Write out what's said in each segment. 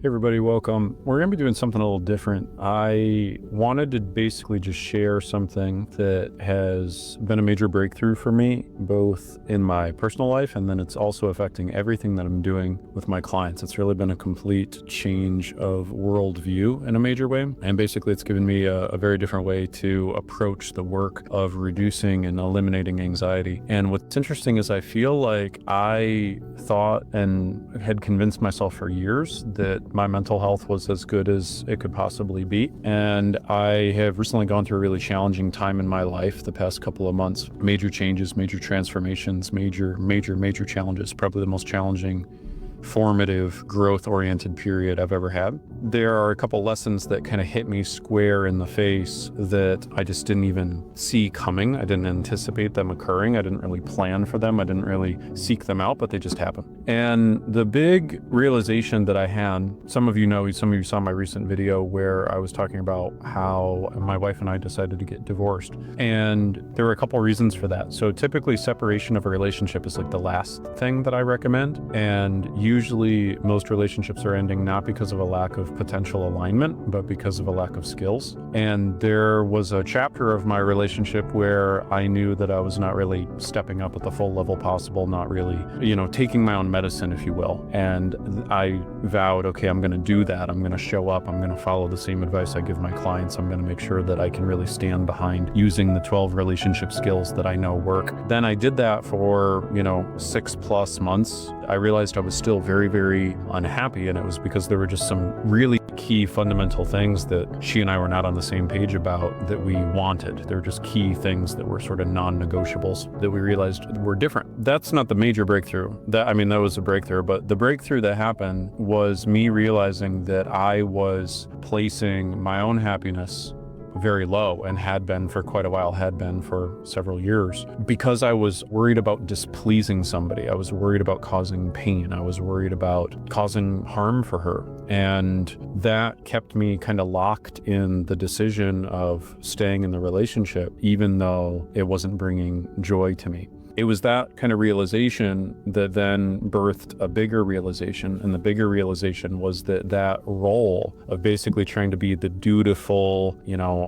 Hey everybody, welcome. We're going to be doing something a little different. I wanted to basically just share something that has been a major breakthrough for me, both in my personal life, and then it's also affecting everything that I'm doing with my clients. It's really been a complete change of worldview in a major way. And basically it's given me a very different way to approach the work of reducing and eliminating anxiety. And what's interesting is I feel like I thought and had convinced myself for years that my mental health was as good as it could possibly be. And I have recently gone through a really challenging time in my life the past couple of months. Major changes, major transformations, major challenges, probably the most challenging, formative, growth-oriented period I've ever had. There are a couple lessons that kind of hit me square in the face that I just didn't even see coming. I didn't anticipate them occurring. I didn't really plan for them. I didn't really seek them out, but they just happened. And the big realization that I had, some of you saw my recent video where I was talking about how my wife and I decided to get divorced. And there were a couple reasons for that. So typically separation of a relationship is like the last thing that I recommend. And usually most relationships are ending not because of a lack of potential alignment, but because of a lack of skills. And there was a chapter of my relationship where I knew that I was not really stepping up at the full level possible, not really, taking my own medicine, if you will. And I vowed, okay, I'm going to do that. I'm going to show up. I'm going to follow the same advice I give my clients. I'm going to make sure that I can really stand behind using the 12 relationship skills that I know work. Then I did that for, 6+ months. I realized I was still very, very unhappy. And it was because there were just some really key fundamental things that she and I were not on the same page about that we wanted. They're just key things that were sort of non-negotiables that we realized were different. That's not the major breakthrough. That was a breakthrough, but the breakthrough that happened was me realizing that I was placing my own happiness very low and had been for quite a while, had been for several years, because I was worried about displeasing somebody. I was worried about causing pain. I was worried about causing harm for her. And that kept me kind of locked in the decision of staying in the relationship, even though it wasn't bringing joy to me. It was that kind of realization that then birthed a bigger realization. And the bigger realization was that role of basically trying to be the dutiful,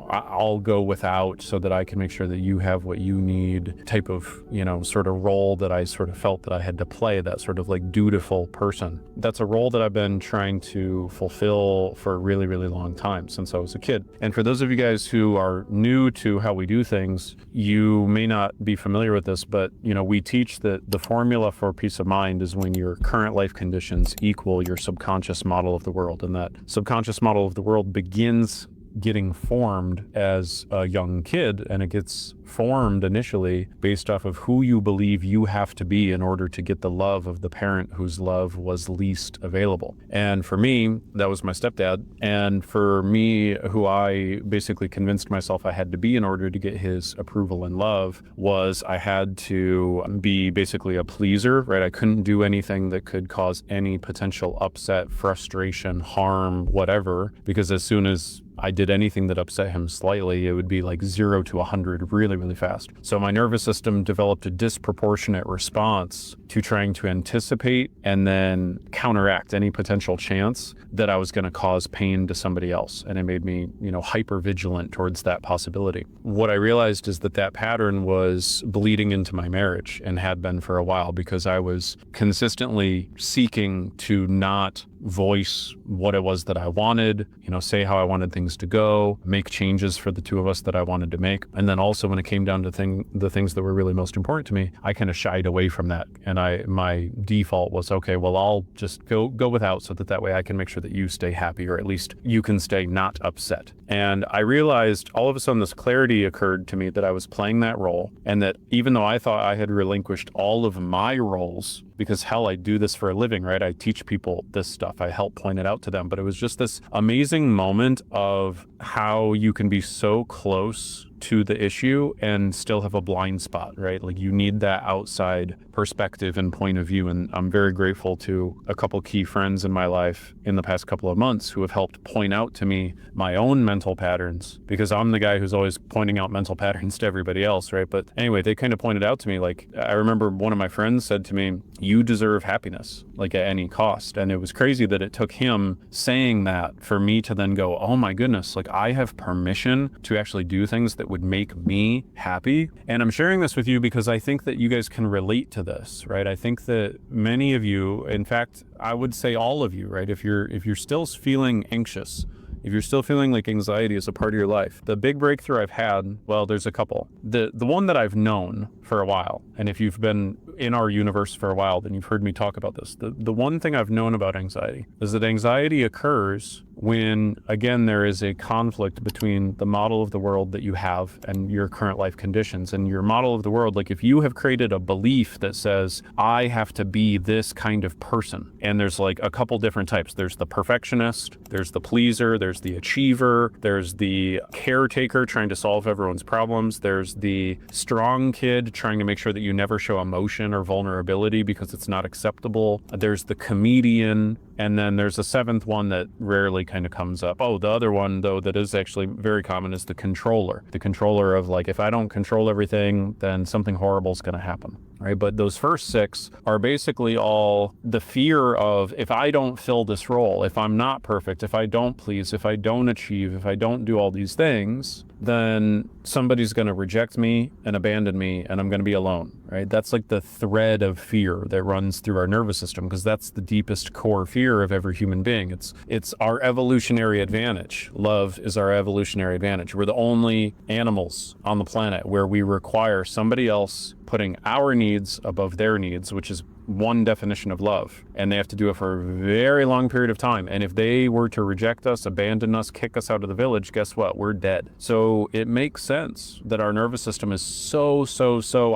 I'll go without so that I can make sure that you have what you need type of, sort of role that I sort of felt that I had to play, that sort of like dutiful person. That's a role that I've been trying to fulfill for a really, really long time, since I was a kid. And for those of you guys who are new to how we do things, you may not be familiar with this, but we teach that the formula for peace of mind is when your current life conditions equal your subconscious model of the world. And that subconscious model of the world begins getting formed as a young kid, and it gets formed initially based off of who you believe you have to be in order to get the love of the parent whose love was least available. And for me, that was my stepdad. And for me, who I basically convinced myself I had to be in order to get his approval and love, was I had to be basically a pleaser, right? I couldn't do anything that could cause any potential upset, frustration, harm, whatever, because as soon as I did anything that upset him slightly, it would be like 0 to 100 really, really fast. So my nervous system developed a disproportionate response to trying to anticipate and then counteract any potential chance that I was going to cause pain to somebody else. And it made me, hyper vigilant towards that possibility. What I realized is that pattern was bleeding into my marriage and had been for a while, because I was consistently seeking to not voice what it was that I wanted, say how I wanted things to go, make changes for the two of us that I wanted to make. And then also when it came down to the things that were really most important to me, I kind of shied away from that. And my default was, okay, well, I'll just go without so that way I can make sure that you stay happy, or at least you can stay not upset. And I realized all of a sudden this clarity occurred to me that I was playing that role, and that even though I thought I had relinquished all of my roles, because hell, I do this for a living, right? I teach people this stuff. I help point it out to them. But it was just this amazing moment of how you can be so close to the issue and still have a blind spot, right? Like you need that outside perspective and point of view. And I'm very grateful to a couple key friends in my life in the past couple of months who have helped point out to me my own mental patterns, because I'm the guy who's always pointing out mental patterns to everybody else, right? But anyway, they kind of pointed out to me, like, I remember one of my friends said to me, you deserve happiness, like at any cost. And it was crazy that it took him saying that for me to then go, oh my goodness, like I have permission to actually do things that would make me happy. And I'm sharing this with you because I think that you guys can relate to this, right? I think that many of you, in fact, I would say all of you, right? If you're still feeling anxious, if you're still feeling like anxiety is a part of your life, the big breakthrough I've had, well, there's a couple. The one that I've known for a while, and if you've been in our universe for a while, then you've heard me talk about this. The one thing I've known about anxiety is that anxiety occurs when, again, there is a conflict between the model of the world that you have and your current life conditions. And your model of the world, like if you have created a belief that says, I have to be this kind of person, and there's like a couple different types. There's the perfectionist, there's the pleaser, there's the achiever, there's the caretaker trying to solve everyone's problems, there's the strong kid trying to make sure that you never show emotion or vulnerability because it's not acceptable, there's the comedian, and then there's a seventh one that rarely kind of comes up. Oh, the other one, though, that is actually very common is the controller. The controller of like, if I don't control everything, then something horrible is going to happen, right? But those first six are basically all the fear of, if I don't fill this role, if I'm not perfect, if I don't please, if I don't achieve, if I don't do all these things, then somebody's going to reject me and abandon me and I'm going to be alone, right? That's like the thread of fear that runs through our nervous system, because that's the deepest core fear of every human being. It's our evolutionary advantage. Love is our evolutionary advantage. We're the only animals on the planet where we require somebody else putting our needs above their needs, which is one definition of love. And they have to do it for a very long period of time. And if they were to reject us, abandon us, kick us out of the village, guess what? We're dead. So it makes sense that our nervous system is so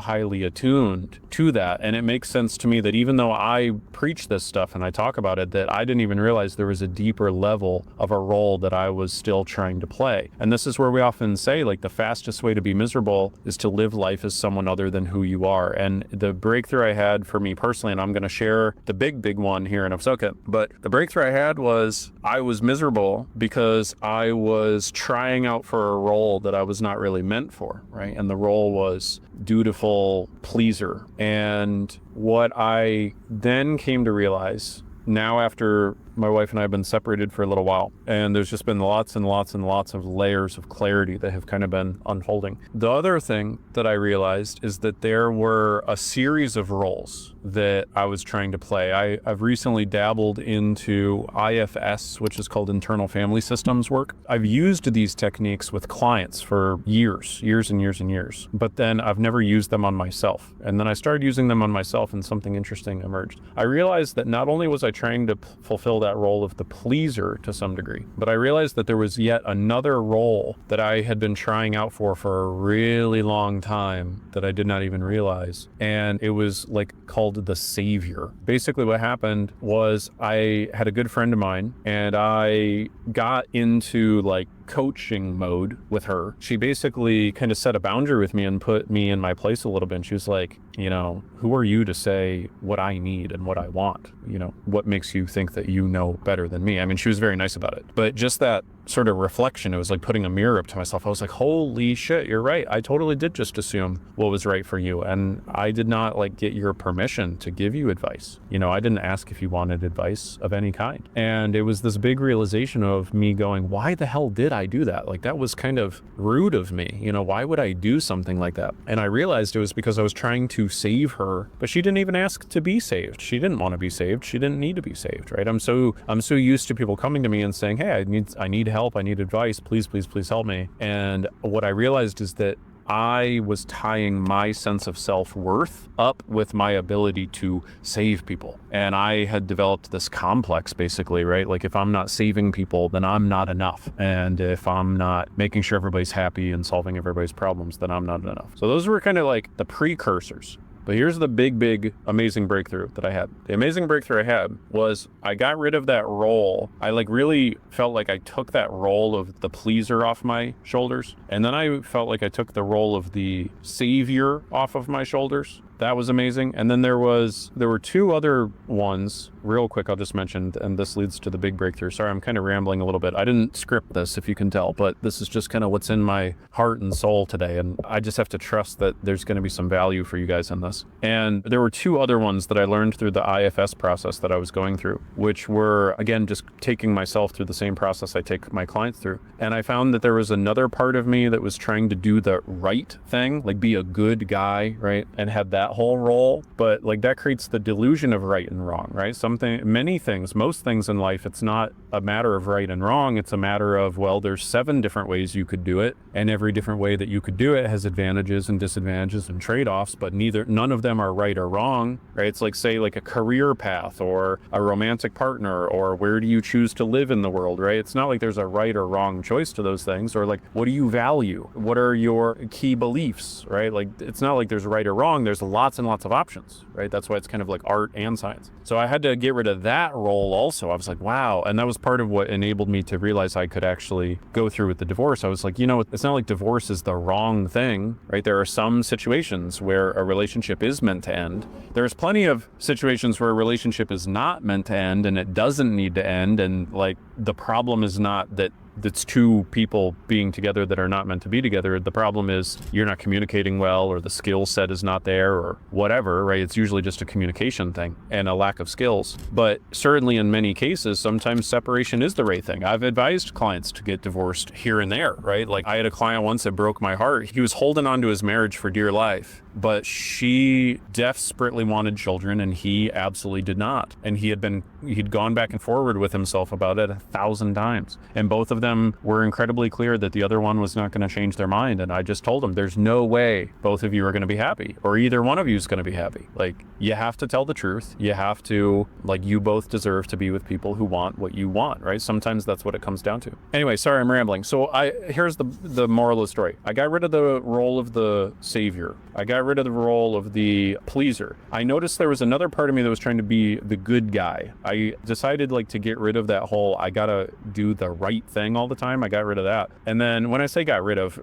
highly attuned to that. And it makes sense to me that even though I preach this stuff and I talk about it, that I didn't even realize there was a deeper level of a role that I was still trying to play. And this is where we often say, like, the fastest way to be miserable is to live life as someone other than who you are. And the breakthrough I had for me personally, and I'm going to share the big one here in a second, but the breakthrough I had was I was miserable because I was trying out for a role that I was not really meant for, right? And the role was dutiful pleaser. And what I then came to realize now, after my wife and I have been separated for a little while, and there's just been lots and lots of layers of clarity that have kind of been unfolding. The other thing that I realized is that there were a series of roles that I was trying to play. I've recently dabbled into IFS, which is called internal family systems work. I've used these techniques with clients for years and years, but then I've never used them on myself. And then I started using them on myself and something interesting emerged. I realized that not only was I trying to fulfill that role of the pleaser to some degree, but I realized that there was yet another role that I had been trying out for a really long time that I did not even realize. And it was like called the savior. Basically what happened was I had a good friend of mine and I got into like coaching mode with her. She basically kind of set a boundary with me and put me in my place a little bit. And she was like, you know, who are you to say what I need and what I want? You know, what makes you think that you know better than me? I mean, she was very nice about it, but just that sort of reflection, it was like putting a mirror up to myself. I was like, holy shit, you're right. I totally did just assume what was right for you. And I did not like get your permission to give you advice. You know, I didn't ask if you wanted advice of any kind. And it was this big realization of me going, why the hell did I do that? Like, that was kind of rude of me. You know, why would I do something like that? And I realized it was because I was trying to save her, but she didn't even ask to be saved. She didn't want to be saved. She didn't need to be saved, right? I'm so used to people coming to me and saying, hey, I need help. I need advice. Please help me. And what I realized is that I was tying my sense of self-worth up with my ability to save people. And I had developed this complex basically, right? Like, if I'm not saving people, then I'm not enough. And if I'm not making sure everybody's happy and solving everybody's problems, then I'm not enough. So those were kind of like the precursors. But here's the big, amazing breakthrough that I had. The amazing breakthrough I had was I got rid of that role. I like really felt like I took that role of the pleaser off my shoulders. And then I felt like I took the role of the savior off of my shoulders. That was amazing. And then there were two other ones real quick I'll just mention, and this leads to the big breakthrough. Sorry, I'm kind of rambling a little bit. I didn't script this, if you can tell, but this is just kind of what's in my heart and soul today. And I just have to trust that there's going to be some value for you guys in this. And there were two other ones that I learned through the IFS process that I was going through, which were, again, just taking myself through the same process I take my clients through. And I found that there was another part of me that was trying to do the right thing, like be a good guy, right? And had that whole role. But like that creates the delusion of right and wrong, right? Most things in life, it's not a matter of right and wrong. It's a matter of, well, there's 7 different ways you could do it. And every different way that you could do it has advantages and disadvantages and trade-offs, but none of them are right or wrong, right? It's like, say, like a career path or a romantic partner, or where do you choose to live in the world, right? It's not like there's a right or wrong choice to those things, or like, what do you value? What are your key beliefs, right? Like, it's not like there's right or wrong. There's lots and lots of options, right? That's why it's kind of like art and science. So I had to get rid of that role also. I was like, wow. And that was part of what enabled me to realize I could actually go through with the divorce. I was like, it's not like divorce is the wrong thing, right? There are some situations where a relationship is meant to end. There's plenty of situations where a relationship is not meant to end and it doesn't need to end. And like, the problem is not that it's two people being together that are not meant to be together. The problem is you're not communicating well, or the skill set is not there, or whatever, right? It's usually just a communication thing and a lack of skills. But certainly in many cases, sometimes separation is the right thing. I've advised clients to get divorced here and there, right? Like, I had a client once that broke my heart. He was holding on to his marriage for dear life, but she desperately wanted children and he absolutely did not. And he'd gone back and forward with himself about it 1,000 times. And both of them were incredibly clear that the other one was not going to change their mind. And I just told him, there's no way both of you are going to be happy, or either one of you is going to be happy. Like, you have to tell the truth. You have to, like, you both deserve to be with people who want what you want, right? Sometimes that's what it comes down to. Anyway, sorry, I'm rambling. So here's the moral of the story. I got rid of the role of the savior. I got rid of the role of the pleaser. I noticed there was another part of me that was trying to be the good guy. I decided, like, to get rid of that whole, I gotta do the right thing all the time. I got rid of that. And then when I say got rid of,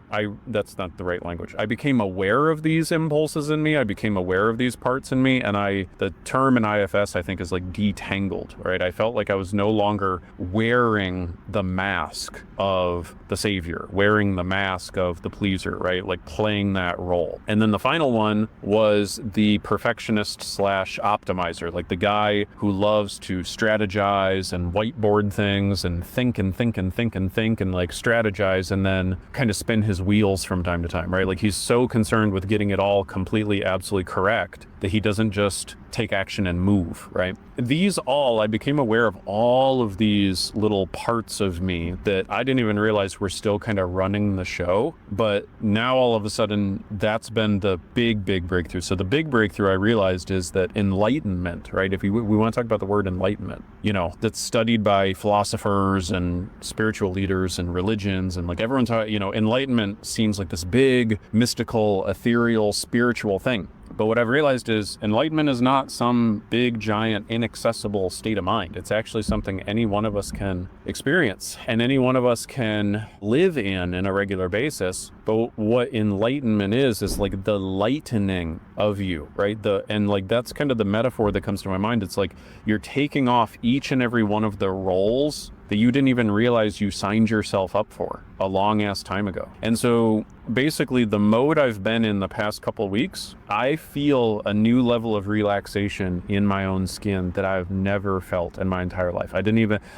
that's not the right language. I became aware of these impulses in me. I became aware of these parts in me. And the term in IFS, I think, is like detangled, right? I felt like I was no longer wearing the mask of the savior, wearing the mask of the pleaser, right? Like, playing that role. And then the final one was the perfectionist / optimizer, like the guy who loves to strategize and whiteboard things and think and like strategize and then kind of spin his wheels from time to time, right? Like, he's so concerned with getting it all completely, absolutely correct that he doesn't just take action and move, right? I became aware of all of these little parts of me that I didn't even realize were still kind of running the show. But now all of a sudden, that's been the big breakthrough. So the big breakthrough I realized is that enlightenment, right? If we want to talk about the word enlightenment, that's studied by philosophers and spiritual leaders and religions, and like everyone's, enlightenment seems like this big, mystical, ethereal, spiritual thing. But what I've realized is enlightenment is not some big, giant, inaccessible state of mind. It's actually something any one of us can experience and any one of us can live in a regular basis. But what enlightenment is like the lightening of you, right? And like, that's kind of the metaphor that comes to my mind. It's like you're taking off each and every one of the roles that you didn't even realize you signed yourself up for a long ass time ago. And so basically, the mode I've been in the past couple of weeks, I feel a new level of relaxation in my own skin that I've never felt in my entire life.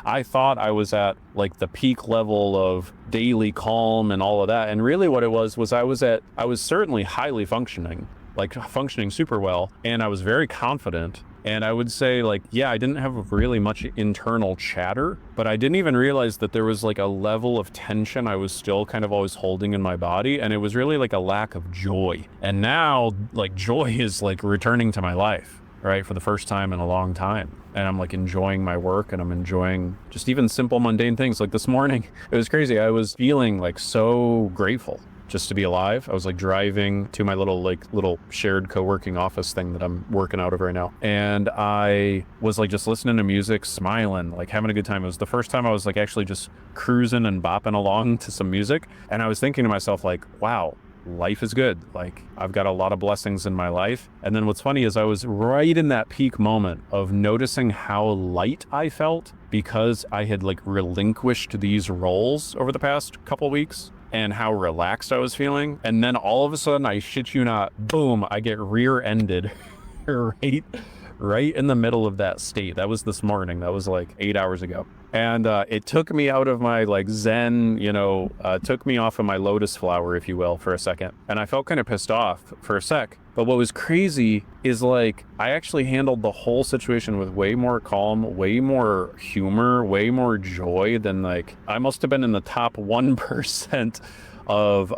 I thought I was at like the peak level of daily calm and all of that. And really what it was I was certainly highly functioning, like functioning super well. And I was very confident. And I would say, like, yeah, I didn't have really much internal chatter, but I didn't even realize that there was like a level of tension I was still kind of always holding in my body. And it was really like a lack of joy. And now, like, joy is like returning to my life, right? For the first time in a long time. And I'm like enjoying my work, and I'm enjoying just even simple mundane things. Like this morning, it was crazy. I was feeling like so grateful. just to be alive. I was like driving to my little shared co-working office thing that I'm working out of right now. And I was like just listening to music, smiling, like having a good time. It was the first time I was like actually just cruising and bopping along to some music. And I was thinking to myself like, wow, life is good. Like I've got a lot of blessings in my life. And then what's funny is I was right in that peak moment of noticing how light I felt because I had like relinquished these roles over the past couple weeks and how relaxed I was feeling. And then all of a sudden, I shit you not, boom, I get rear-ended right in the middle of that state. That was this morning. That was like 8 hours ago. And it took me out of my like Zen, took me off of my lotus flower, if you will, for a second. And I felt kind of pissed off for a sec. But what was crazy is like, I actually handled the whole situation with way more calm, way more humor, way more joy than like, I must have been in the top 1% of,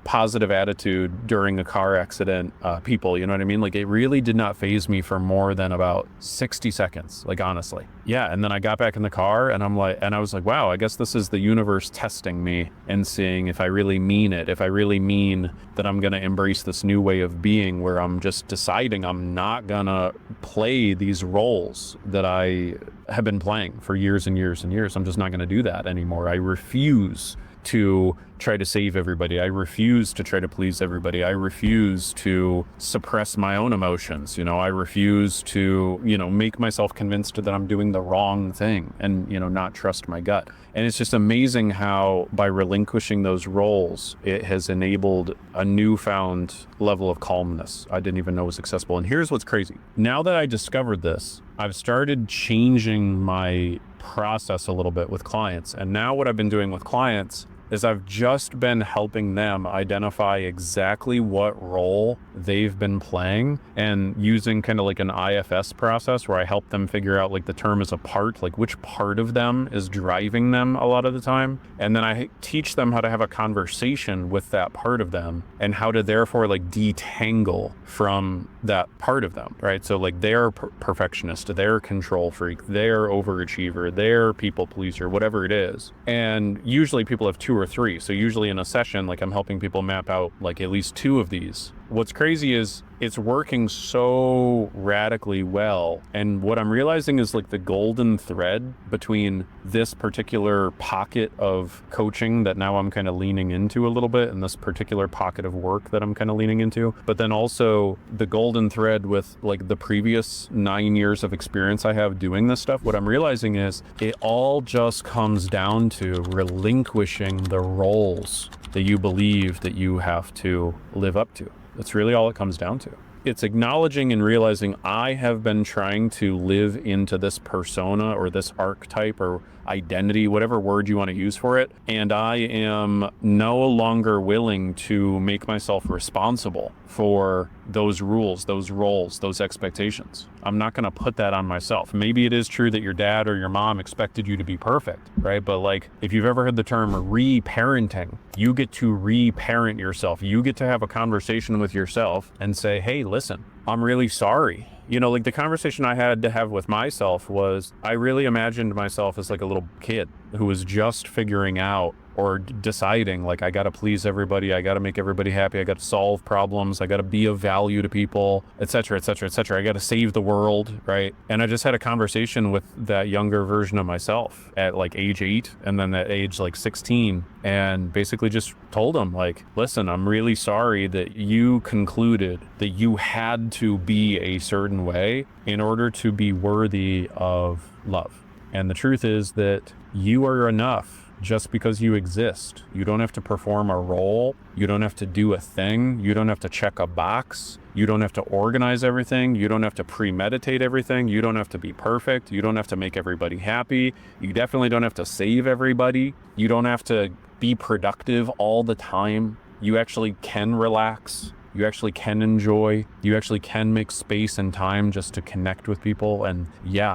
positive attitude during a car accident, people, you know what I mean? Like it really did not faze me for more than about 60 seconds, like honestly. Yeah. And then I got back in the car and I was like, wow, I guess this is the universe testing me and seeing if I really mean it, if I really mean that I'm going to embrace this new way of being where I'm just deciding I'm not going to play these roles that I have been playing for years and years and years. I'm just not going to do that anymore. I refuse to try to save everybody. I refuse to try to please everybody. I refuse to suppress my own emotions. I refuse to, make myself convinced that I'm doing the wrong thing and, not trust my gut. And it's just amazing how by relinquishing those roles, it has enabled a newfound level of calmness I didn't even know was accessible. And here's what's crazy. Now that I discovered this, I've started changing my process a little bit with clients. And now what I've been doing with clients is I've just been helping them identify exactly what role they've been playing and using kind of like an IFS process where I help them figure out like the term is a part, like which part of them is driving them a lot of the time. And then I teach them how to have a conversation with that part of them and how to therefore like detangle from that part of them, right? So like they're perfectionist, they're control freak, they're overachiever, they're people pleaser, whatever it is. And usually people have 2 or 3. So usually in a session, like I'm helping people map out like at least 2 of these. What's crazy is it's working so radically well. And what I'm realizing is like the golden thread between this particular pocket of coaching that now I'm kind of leaning into a little bit and this particular pocket of work that I'm kind of leaning into, but then also the golden thread with like the previous 9 years of experience I have doing this stuff. What I'm realizing is it all just comes down to relinquishing the roles that you believe that you have to live up to. That's really all it comes down to. It's acknowledging and realizing I have been trying to live into this persona or this archetype or identity, whatever word you want to use for it. And I am no longer willing to make myself responsible for those rules, those roles, those expectations. I'm not going to put that on myself. Maybe it is true that your dad or your mom expected you to be perfect, right? But like, if you've ever heard the term reparenting, you get to reparent yourself. You get to have a conversation with yourself and say, hey, listen, I'm really sorry. Like the conversation I had to have with myself was I really imagined myself as like a little kid who was just figuring out or deciding like, I got to please everybody. I got to make everybody happy. I got to solve problems. I got to be of value to people, et cetera, et cetera, et cetera. I got to save the world, right? And I just had a conversation with that younger version of myself at like age 8 and then at age like 16 and basically just told him like, listen, I'm really sorry that you concluded that you had to be a certain way in order to be worthy of love. And the truth is that you are enough just because you exist. You don't have to perform a role. You don't have to do a thing. You don't have to check a box. You don't have to organize everything. You don't have to premeditate everything. You don't have to be perfect. You don't have to make everybody happy. You definitely don't have to save everybody. You don't have to be productive all the time. You actually can relax. You actually can enjoy. You actually can make space and time just to connect with people and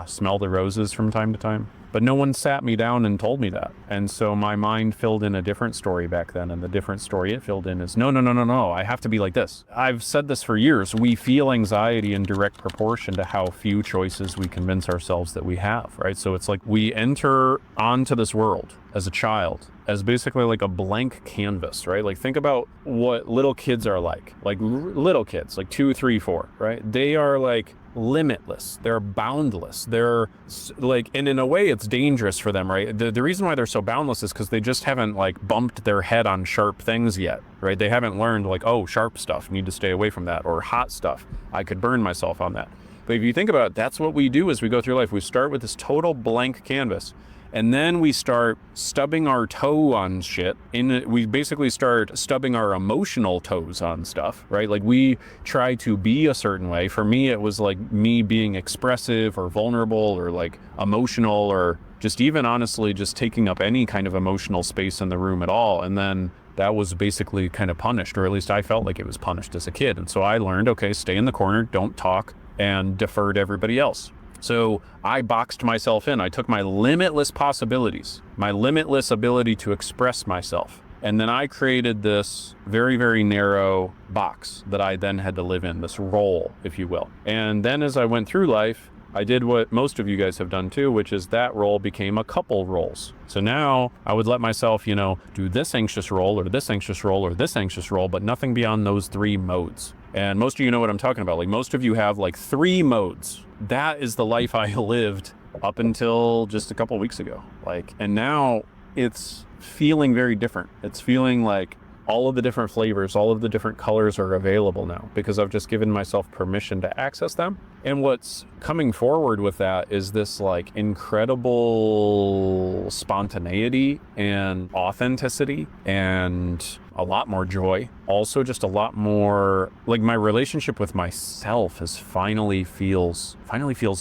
smell the roses from time to time. But no one sat me down and told me that. And so my mind filled in a different story back then. And the different story it filled in is, no, I have to be like this. I've said this for years. We feel anxiety in direct proportion to how few choices we convince ourselves that we have, right? So it's like we enter onto this world as a child as basically like a blank canvas, right? Like think about what little kids are like little kids, like 2, 3, 4, right? They are like limitless. They're boundless. They're like, and in a way it's dangerous for them, right? The reason why they're so boundless is because they just haven't like bumped their head on sharp things yet, right? They haven't learned like, oh, sharp stuff, need to stay away from that, or hot stuff, I could burn myself on that. But if you think about it, that's what we do as we go through life. We start with this total blank canvas. And then we start stubbing our toe on shit. We basically start stubbing our emotional toes on stuff, right? Like we try to be a certain way. For me, it was like me being expressive or vulnerable or like emotional, or just even honestly just taking up any kind of emotional space in the room at all. And then that was basically kind of punished, or at least I felt like it was punished as a kid. And so I learned, okay, stay in the corner, don't talk, and defer to everybody else. So I boxed myself in. I took my limitless possibilities, my limitless ability to express myself, and then I created this very, very narrow box that I then had to live in, this role, if you will. And then as I went through life, I did what most of you guys have done too, which is that role became a couple roles. So now I would let myself, do this anxious role or this anxious role or this anxious role, but nothing beyond those 3 modes. And most of you know what I'm talking about. Like most of you have like 3 modes. That is the life I lived up until just a couple weeks ago. And now it's feeling very different. It's feeling like all of the different flavors, all of the different colors are available now because I've just given myself permission to access them. And what's coming forward with that is this like incredible spontaneity and authenticity and a lot more joy. Also just a lot more, like my relationship with myself finally feels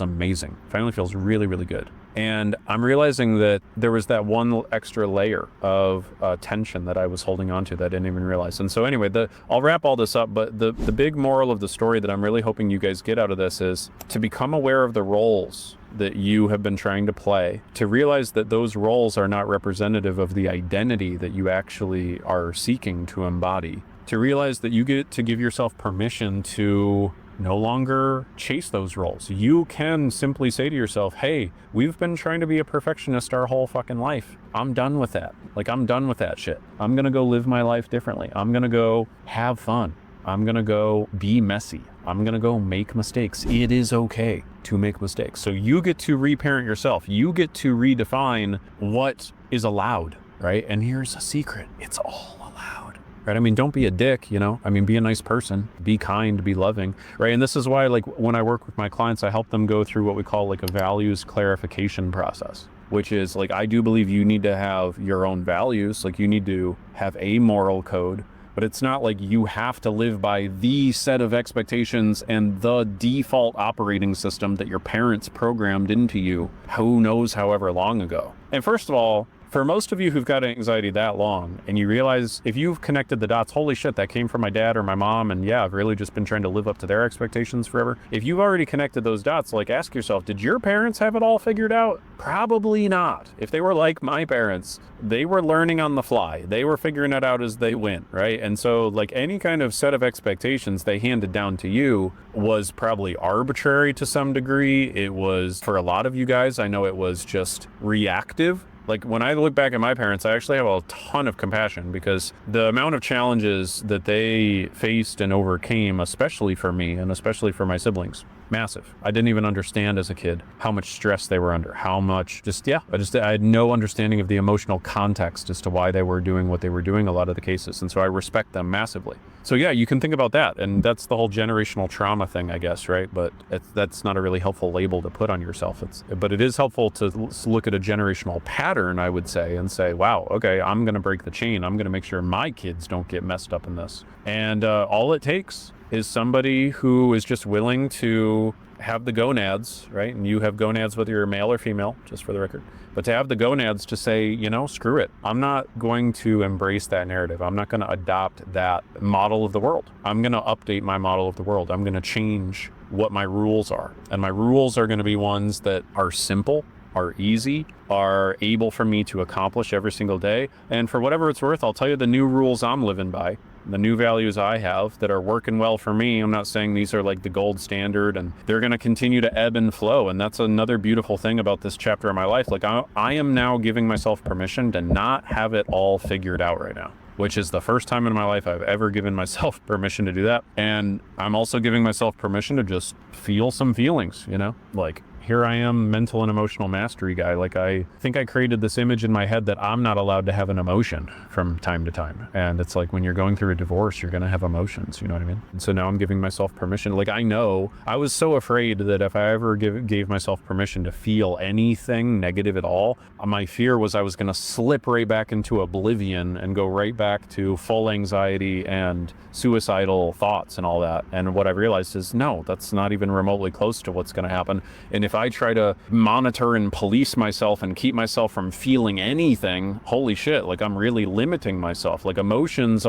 amazing. Finally feels really, really good. And I'm realizing that there was that one extra layer of tension that I was holding on to that I didn't even realize. And so anyway, I'll wrap all this up, but the big moral of the story that I'm really hoping you guys get out of this is to become aware of the roles that you have been trying to play, to realize that those roles are not representative of the identity that you actually are seeking to embody, to realize that you get to give yourself permission to no longer chase those roles. You can simply say to yourself, hey, we've been trying to be a perfectionist our whole fucking life. I'm done with that. I'm done with that shit. I'm gonna go live my life differently. I'm gonna go have fun. I'm gonna go be messy. I'm gonna go make mistakes. It is okay to make mistakes. So you get to reparent yourself. You get to redefine what is allowed, right? And here's a secret. It's all allowed. Right? I mean, don't be a dick, be a nice person, be kind, be loving, right? And this is why, when I work with my clients, I help them go through what we call a values clarification process, which is I do believe you need to have your own values. You need to have a moral code, but it's not like you have to live by the set of expectations and the default operating system that your parents programmed into you, who knows however long ago. And first of all, for most of you who've got anxiety that long and you realize if you've connected the dots, holy shit, that came from my dad or my mom, and yeah, I've really just been trying to live up to their expectations forever. If you've already connected those dots, ask yourself, did your parents have it all figured out? Probably not. If they were like my parents, they were learning on the fly. They were figuring it out as they went, right? And so any kind of set of expectations they handed down to you was probably arbitrary to some degree. It was, for a lot of you guys, I know it was just reactive. When I look back at my parents, I actually have a ton of compassion because the amount of challenges that they faced and overcame, especially for me and especially for my siblings, massive. I didn't even understand as a kid how much stress they were under, how much I had no understanding of the emotional context as to why they were doing what they were doing a lot of the cases. And so I respect them massively. So yeah, you can think about that. And that's the whole generational trauma thing, I guess, right? But that's not a really helpful label to put on yourself. But it is helpful to look at a generational pattern, I would say, and say, wow, okay, I'm going to break the chain. I'm going to make sure my kids don't get messed up in this. And all it takes is somebody who is just willing to have the gonads, right? And you have gonads whether you're male or female, just for the record. But to have the gonads to say, screw it. I'm not going to embrace that narrative. I'm not going to adopt that model of the world. I'm going to update my model of the world. I'm going to change what my rules are. And my rules are going to be ones that are simple, are easy, are able for me to accomplish every single day. And for whatever it's worth, I'll tell you the new rules I'm living by, the new values I have that are working well for me. I'm not saying these are like the gold standard, and they're going to continue to ebb and flow. And that's another beautiful thing about this chapter of my life. Like I am now giving myself permission to not have it all figured out right now, which is the first time in my life I've ever given myself permission to do that. And I'm also giving myself permission to just feel some feelings, like here I am, mental and emotional mastery guy. Like I think I created this image in my head that I'm not allowed to have an emotion from time to time. And it's like when you're going through a divorce, you're going to have emotions, you know what I mean? And so now I'm giving myself permission. Like I know I was so afraid that if I ever gave myself permission to feel anything negative at all, my fear was I was going to slip right back into oblivion and go right back to full anxiety and suicidal thoughts and all that. And what I realized is no, that's not even remotely close to what's going to happen. And if I try to monitor and police myself and keep myself from feeling anything, holy shit, like I'm really limiting myself. Like emotions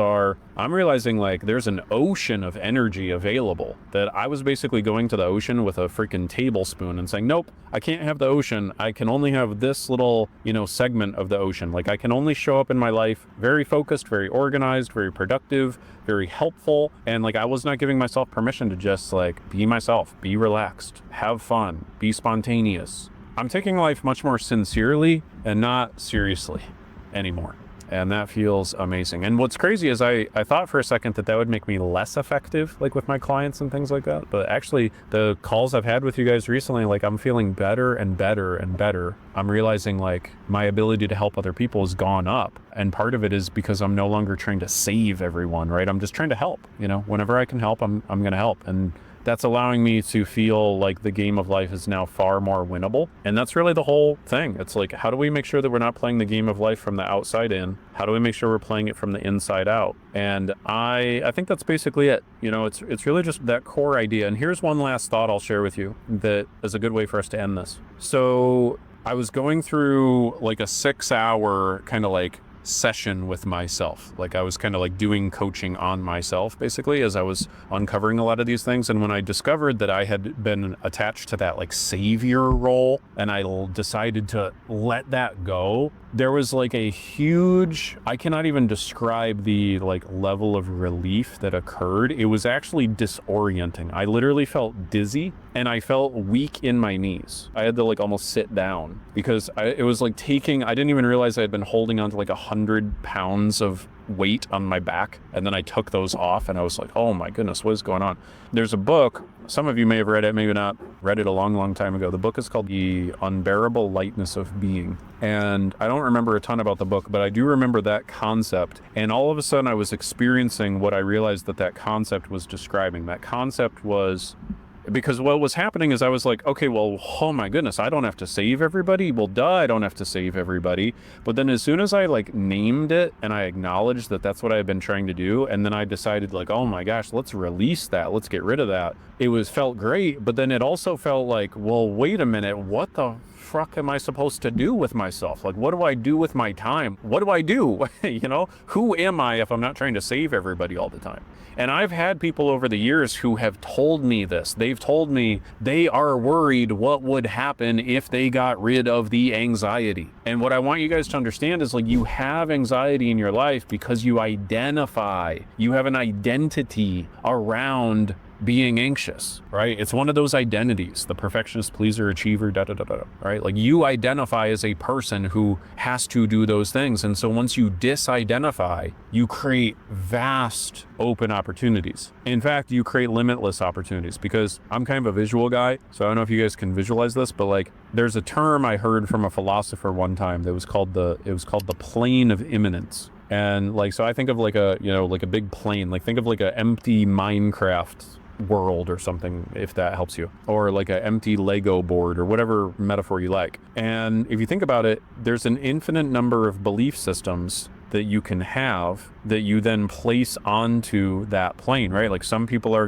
I'm realizing like there's an ocean of energy available that I was basically going to the ocean with a freaking tablespoon and saying, nope, I can't have the ocean. I can only have this little, segment of the ocean. Like I can only show up in my life very focused, very organized, very productive, very helpful. And like I was not giving myself permission to just like be myself, be relaxed, have fun, be spontaneous. I'm taking life much more sincerely and not seriously anymore. And that feels amazing. And what's crazy is I thought for a second that would make me less effective, like with my clients and things like that. But actually the calls I've had with you guys recently, like I'm feeling better and better and better. I'm realizing like my ability to help other people has gone up. And part of it is because I'm no longer trying to save everyone, right? I'm just trying to help, whenever I can help, I'm going to help. And that's allowing me to feel like the game of life is now far more winnable. And that's really the whole thing. It's like, how do we make sure that we're not playing the game of life from the outside in? How do we make sure we're playing it from the inside out? And I think that's basically it. It's really just that core idea. And here's one last thought I'll share with you that is a good way for us to end this. So I was going through like a 6-hour kind of like session with myself. Like I was kind of like doing coaching on myself basically as I was uncovering a lot of these things. And when I discovered that I had been attached to that like savior role and I decided to let that go, there was like a huge, I cannot even describe the like level of relief that occurred. It was actually disorienting. I literally felt dizzy and I felt weak in my knees. I had to like almost sit down because it was like I didn't even realize I had been holding on to like 100 pounds of weight on my back. And then I took those off and I was like, oh my goodness, what is going on? There's a book, some of you may have read it, maybe not, read it a long, long time ago. The book is called The Unbearable Lightness of Being. And I don't remember a ton about the book, but I do remember that concept. And all of a sudden I was experiencing what I realized that concept was describing. That concept was, because what was happening is I was like, okay, well, oh my goodness, I don't have to save everybody. Well, duh, I don't have to save everybody. But then as soon as I like named it and I acknowledged that that's what I had been trying to do, and then I decided like, oh my gosh, let's release that. Let's get rid of that. Felt great. But then it also felt like, well, wait a minute, what the fuck am I supposed to do with myself? Like, what do I do with my time? What do I do? Who am I if I'm not trying to save everybody all the time? And I've had people over the years who have told me this. They've told me they are worried what would happen if they got rid of the anxiety. And what I want you guys to understand is like you have anxiety in your life because you have an identity around being anxious, right? It's one of those identities, the perfectionist, pleaser, achiever, right? Like you identify as a person who has to do those things. And so once you disidentify, you create vast open opportunities. In fact, you create limitless opportunities because I'm kind of a visual guy. So I don't know if you guys can visualize this, but like there's a term I heard from a philosopher one time that was called the plane of immanence. And like, so I think of like a big plane, like think of like an empty Minecraft world or something, if that helps you, or like an empty Lego board or whatever metaphor you like. And if you think about it, there's an infinite number of belief systems that you can have that you then place onto that plane, right? Like some people are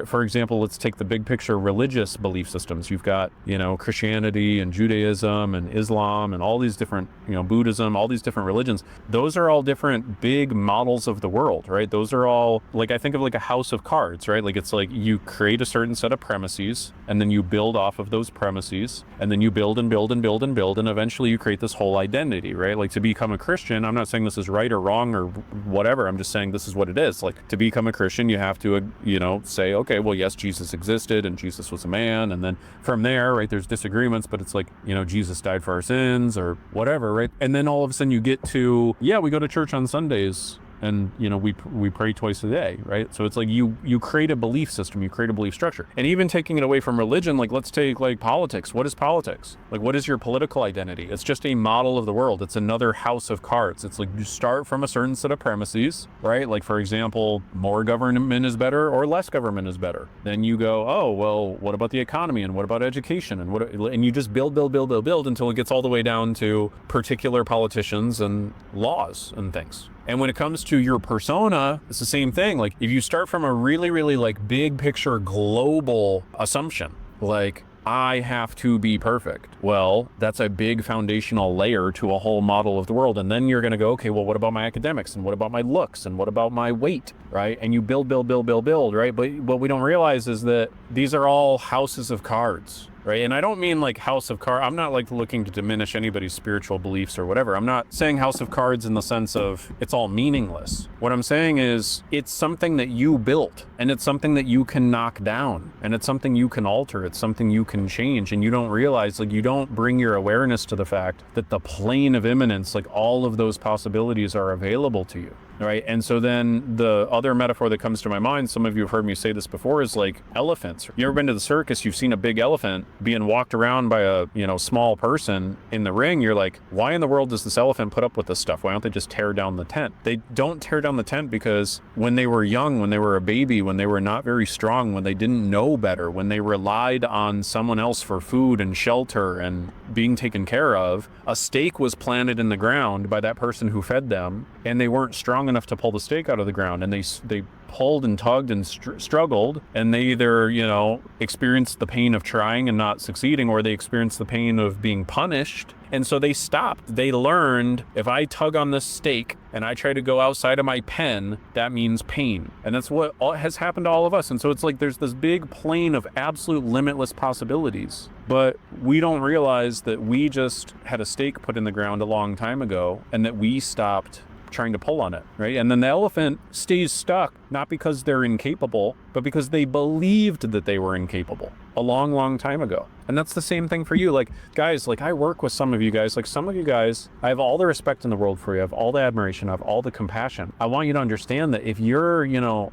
for example, let's take the big picture religious belief systems. You've got, Christianity and Judaism and Islam and all these different, Buddhism, all these different religions. Those are all different big models of the world, right? Those are all I think of like a house of cards, right? Like it's like you create a certain set of premises and then you build off of those premises and then you build and build and build and build and eventually you create this whole identity, right? Like to become a Christian, I'm not saying this is right or wrong or whatever. I'm just saying this is what it is. Like to become a Christian, you have to, say, okay, well, yes, Jesus existed and Jesus was a man. And then from there, right, there's disagreements, but it's like, Jesus died for our sins or whatever, right? And then all of a sudden you get to, we go to church on Sundays. And, we pray twice a day, right? So it's like you create a belief system, you create a belief structure. And even taking it away from religion, like let's take like politics. What is politics? Like what is your political identity? It's just a model of the world. It's another house of cards. It's like you start from a certain set of premises, right? Like for example, more government is better or less government is better. Then you go, oh, well, what about the economy and what about education? And you just build until it gets all the way down to particular politicians and laws and things. And when it comes to your persona, it's the same thing. Like if you start from a really, really like big picture global assumption, like I have to be perfect. Well, that's a big foundational layer to a whole model of the world. And then you're going to go, okay, well, what about my academics? And what about my looks? And what about my weight? Right? And you build, right? But what we don't realize is that these are all houses of cards. Right. And I don't mean like house of cards. I'm not like looking to diminish anybody's spiritual beliefs or whatever. I'm not saying house of cards in the sense of it's all meaningless. What I'm saying is it's something that you built and it's something that you can knock down and it's something you can alter. It's something you can change. And you don't realize, like you don't bring your awareness to the fact that the plane of immanence, like all of those possibilities are available to you. Right. And so then the other metaphor that comes to my mind, some of you have heard me say this before, is like elephants. You ever been to the circus? You've seen a big elephant being walked around by a, small person in the ring. You're like, why in the world does this elephant put up with this stuff? Why don't they just tear down the tent? They don't tear down the tent because when they were young, when they were a baby, when they were not very strong, when they didn't know better, when they relied on someone else for food and shelter and being taken care of, a stake was planted in the ground by that person who fed them, and they weren't strong enough to pull the stake out of the ground, and they pulled and tugged and struggled, and they either experienced the pain of trying and not succeeding, or they experienced the pain of being punished, and so they stopped. They learned, if I tug on this stake and I try to go outside of my pen, that means pain. And that's what has happened to all of us. And so it's like there's this big plane of absolute limitless possibilities, but we don't realize that we just had a stake put in the ground a long time ago and that we stopped trying to pull on it, right? And then the elephant stays stuck, not because they're incapable, but because they believed that they were incapable a long, long time ago. And that's the same thing for you. Like, guys, like I work with some of you guys, like some of you guys, I have all the respect in the world for you. I have all the admiration. I have all the compassion. I want you to understand that if you're,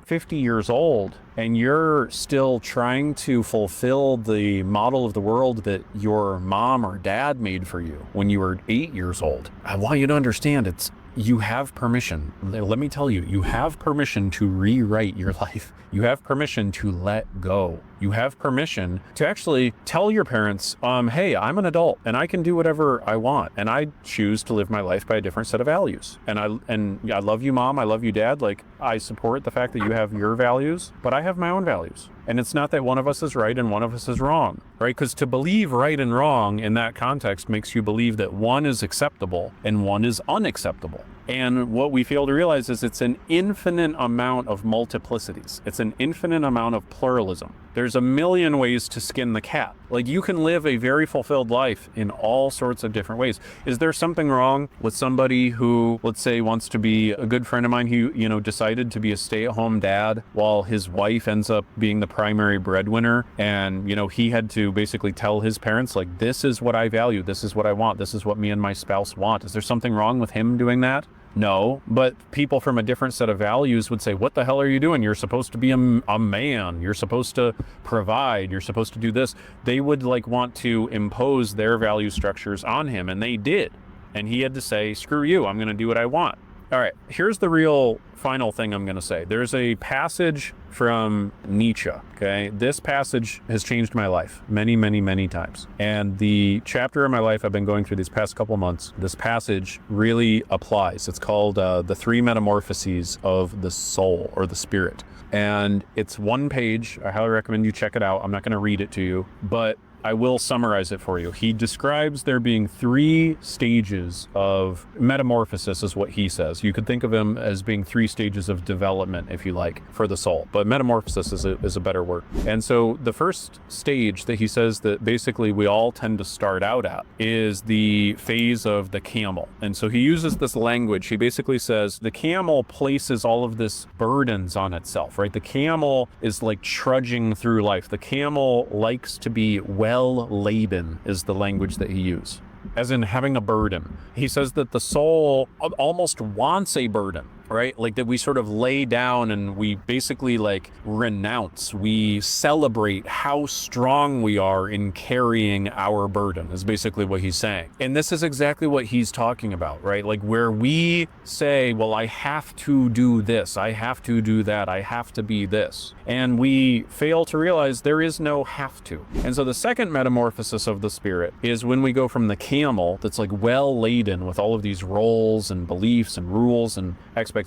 50 years old and you're still trying to fulfill the model of the world that your mom or dad made for you when you were 8 years old, I want you to understand you have permission. Let me tell you, you have permission to rewrite your life. You have permission to let go. You have permission to actually tell your parents, hey, I'm an adult and I can do whatever I want. And I choose to live my life by a different set of values. And I love you, Mom. I love you, Dad. Like, I support the fact that you have your values, but I have my own values. And it's not that one of us is right and one of us is wrong, right? Because to believe right and wrong in that context makes you believe that one is acceptable and one is unacceptable. And what we fail to realize is it's an infinite amount of multiplicities. It's an infinite amount of pluralism. There's a million ways to skin the cat. Like, you can live a very fulfilled life in all sorts of different ways. Is there something wrong with somebody who, let's say, wants to be a good friend of mine who, decided to be a stay-at-home dad while his wife ends up being the primary breadwinner, and, he had to basically tell his parents, like, this is what I value, this is what I want, this is what me and my spouse want. Is there something wrong with him doing that? No, but people from a different set of values would say, what the hell are you doing? You're supposed to be a man. You're supposed to provide. You're supposed to do this. They would want to impose their value structures on him, and they did. And he had to say, screw you, I'm going to do what I want. All right, here's the real final thing I'm going to say. There's a passage from Nietzsche, okay? This passage has changed my life many, many, many times. And the chapter in my life I've been going through these past couple months, this passage really applies. It's called The Three Metamorphoses of the Soul or the Spirit. And it's one page. I highly recommend you check it out. I'm not going to read it to you, but I will summarize it for you. He describes there being 3 stages of metamorphosis is what he says. You could think of him as being 3 stages of development, if you like, for the soul. But metamorphosis is a better word. And so the first stage that he says that basically we all tend to start out at is the phase of the camel. And so he uses this language. He basically says the camel places all of this burdens on itself, right? The camel is like trudging through life. The camel likes to be well laden is the language that he used, as in having a burden. He says that the soul almost wants a burden, right? Like that we sort of lay down and we basically like renounce, we celebrate how strong we are in carrying our burden is basically what he's saying. And this is exactly what he's talking about, right? Like where we say, well, I have to do this, I have to do that, I have to be this. And we fail to realize there is no have to. And so the second metamorphosis of the spirit is when we go from the camel that's like well laden with all of these roles and beliefs and rules and expectations,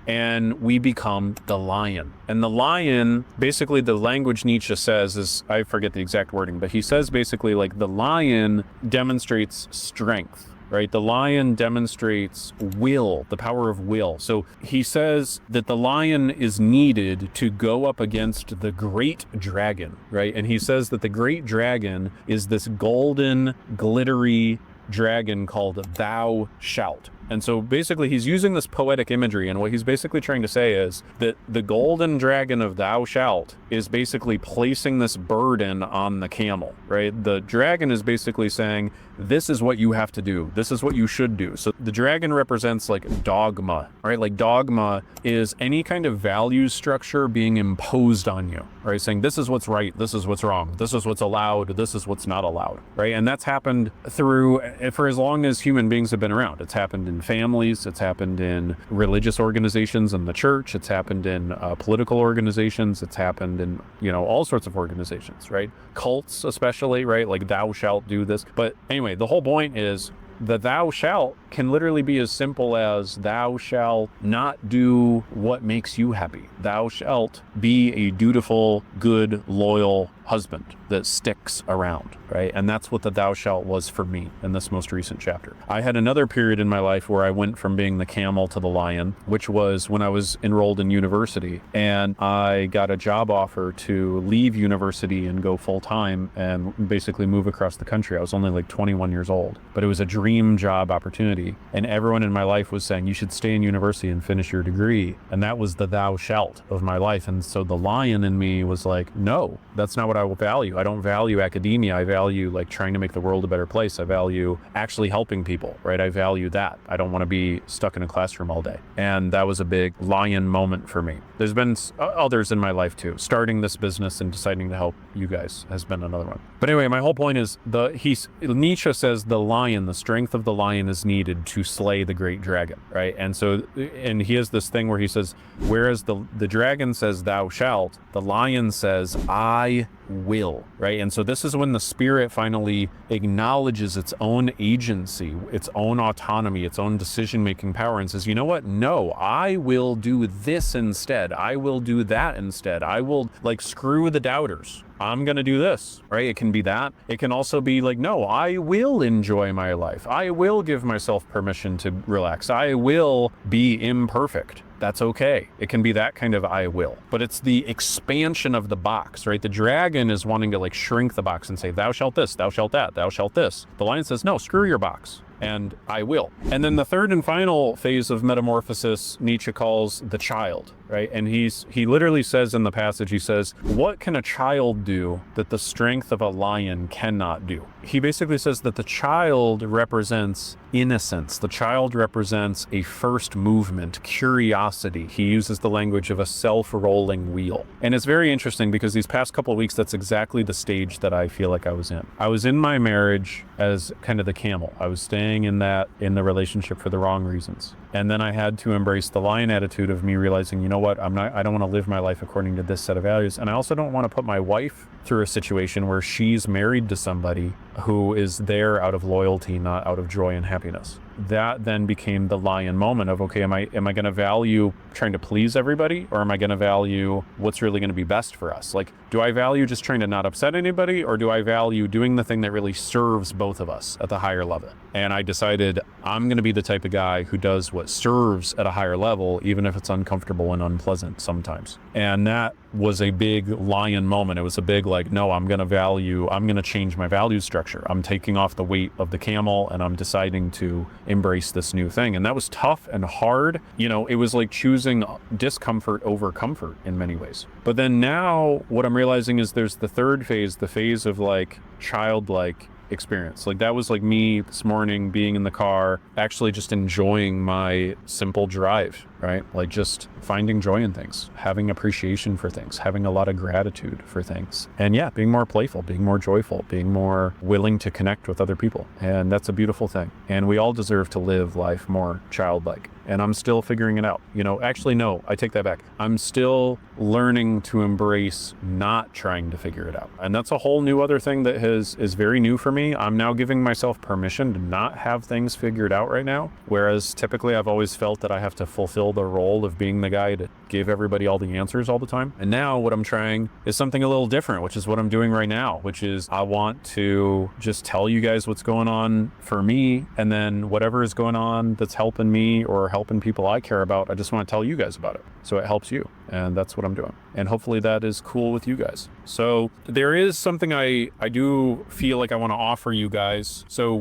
and we become the lion. And the lion, basically the language Nietzsche says is, I forget the exact wording, but he says basically like the lion demonstrates strength, right? The lion demonstrates will, the power of will. So he says that the lion is needed to go up against the great dragon, right? And he says that the great dragon is this golden, glittery dragon called Thou Shalt. And so basically he's using this poetic imagery, and what he's basically trying to say is that the golden dragon of Thou Shalt is basically placing this burden on the camel, right? The dragon is basically saying, this is what you have to do. This is what you should do. So the dragon represents like dogma, right? Like dogma is any kind of value structure being imposed on you, right? Saying this is what's right, this is what's wrong, this is what's allowed, this is what's not allowed, right? And that's happened for as long as human beings have been around. It's happened in families, it's happened in religious organizations in the church, it's happened in political organizations, it's happened in, all sorts of organizations, right? Cults especially, right? Like thou shalt do this. But anyway, the whole point is the thou shalt can literally be as simple as thou shalt not do what makes you happy. Thou shalt be a dutiful, good, loyal husband that sticks around, right? And that's what the thou shalt was for me in this most recent chapter. I had another period in my life where I went from being the camel to the lion, which was when I was enrolled in university, and I got a job offer to leave university and go full time and basically move across the country. I was only like 21 years old, but it was a dream job opportunity. And everyone in my life was saying, you should stay in university and finish your degree. And that was the thou shalt of my life. And so the lion in me was like, no, that's not what I will value. I don't value academia. I value like trying to make the world a better place. I value actually helping people, right? I value that. I don't want to be stuck in a classroom all day. And that was a big lion moment for me. There's been others in my life too. Starting this business and deciding to help you guys has been another one. But anyway, my whole point is Nietzsche says the lion, the strength of the lion is needed to slay the great dragon, right? And he has this thing where he says, whereas the dragon says thou shalt, the lion says I will, right? And so this is when the spirit finally acknowledges its own agency, its own autonomy, its own decision-making power, and says, you know what? No, I will do this instead. I will do that instead. I will screw the doubters. I'm going to do this, right? It can be that. It can also be like, no, I will enjoy my life. I will give myself permission to relax. I will be imperfect. That's okay. It can be that kind of I will. But it's the expansion of the box, right? The dragon is wanting to shrink the box and say, thou shalt this, thou shalt that, thou shalt this. The lion says, no, screw your box. And I will. And then the third and final phase of metamorphosis, Nietzsche calls the child. right? And he literally says in the passage, he says, what can a child do that the strength of a lion cannot do? He basically says that the child represents innocence. The child represents a first movement, curiosity. He uses the language of a self-rolling wheel. And it's very interesting because these past couple of weeks, that's exactly the stage that I feel like I was in. I was in my marriage as kind of the camel. I was staying in the relationship for the wrong reasons. And then I had to embrace the lion attitude of me realizing, you know what, I don't want to live my life according to this set of values. And I also don't want to put my wife through a situation where she's married to somebody who is there out of loyalty, not out of joy and happiness. That then became the lion moment of, okay, am I going to value trying to please everybody, or am I going to value what's really going to be best for us? Like, do I value just trying to not upset anybody, or do I value doing the thing that really serves both of us at the higher level? And I decided I'm going to be the type of guy who does what serves at a higher level, even if it's uncomfortable and unpleasant sometimes. And that was a big lion moment. It was a big, like, no, I'm going to change my value structure. I'm taking off the weight of the camel and I'm deciding to embrace this new thing. And that was tough and hard. You know, it was like choosing discomfort over comfort in many ways. But then now what I'm realizing is there's the third phase, the phase of like childlike experience. Like that was like me this morning being in the car, actually just enjoying my simple drive, right? Like just finding joy in things, having appreciation for things, having a lot of gratitude for things. And yeah, being more playful, being more joyful, being more willing to connect with other people. And that's a beautiful thing. And we all deserve to live life more childlike. And I'm still figuring it out. You know, actually, no, I take that back. I'm still learning to embrace not trying to figure it out. And that's a whole new other thing that is very new for me. I'm now giving myself permission to not have things figured out right now. Whereas typically I've always felt that I have to fulfill the role of being the guy to give everybody all the answers all the time. And now what I'm trying is something a little different, which is what I'm doing right now, which is I want to just tell you guys what's going on for me. And then whatever is going on that's helping me or helping people I care about, I just want to tell you guys about it. So it helps you. And that's what I'm doing. And hopefully that is cool with you guys. So there is something I do feel like I want to offer you guys. So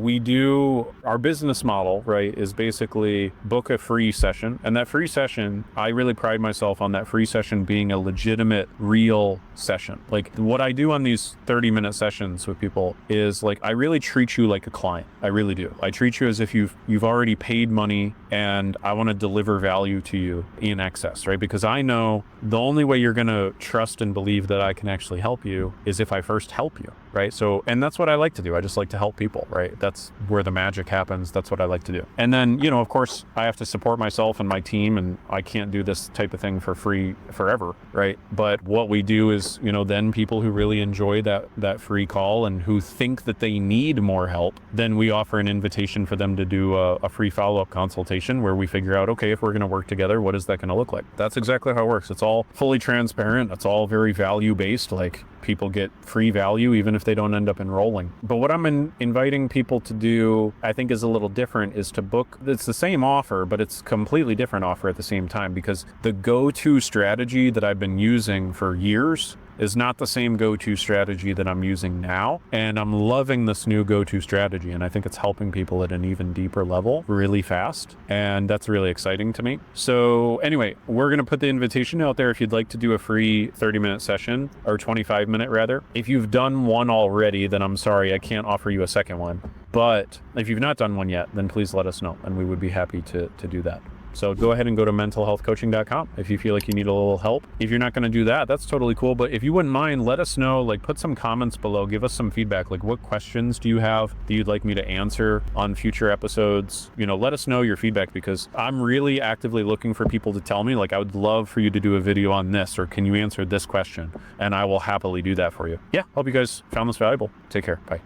our business model, right, is basically book a free session. And that free session, I really pride myself on that free session being a legitimate, real session. Like what I do on these 30-minute sessions with people is like, I really treat you like a client. I really do. I treat you as if you've already paid money and I want to deliver value to you in excess, right? Because I know the only way you're going to trust and believe that I can actually help you is if I first help you, right? So, and that's what I like to do. I just like to help people, right? That's where the magic happens. That's what I like to do. And then, you know, of course, I have to support myself and my team, and I can't do this type of thing for free forever, right? But what we do is, you know, then people who really enjoy that free call and who think that they need more help, then we offer an invitation for them to do a free follow-up consultation where we figure out, okay, if we're going to work together, what is that going to look like? That's exactly how it works. It's all fully transparent. It's all very value-based. Like people get free value even if they don't end up enrolling. But what I'm inviting people to do, I think is a little different, is to book. It's the same offer, but it's completely different offer at the same time, because the go-to strategy that I've been using for years is not the same go-to strategy that I'm using now. And I'm loving this new go-to strategy. And I think it's helping people at an even deeper level really fast. And that's really exciting to me. So anyway, we're gonna put the invitation out there if you'd like to do a free 30-minute session, or 25-minute rather. If you've done one already, then I'm sorry, I can't offer you a second one. But if you've not done one yet, then please let us know and we would be happy to do that. So go ahead and go to mentalhealthcoaching.com if you feel like you need a little help. If you're not going to do that, that's totally cool. But if you wouldn't mind, let us know, like put some comments below, give us some feedback. Like what questions do you have that you'd like me to answer on future episodes? You know, let us know your feedback, because I'm really actively looking for people to tell me, like, I would love for you to do a video on this, or can you answer this question? And I will happily do that for you. Yeah, hope you guys found this valuable. Take care. Bye.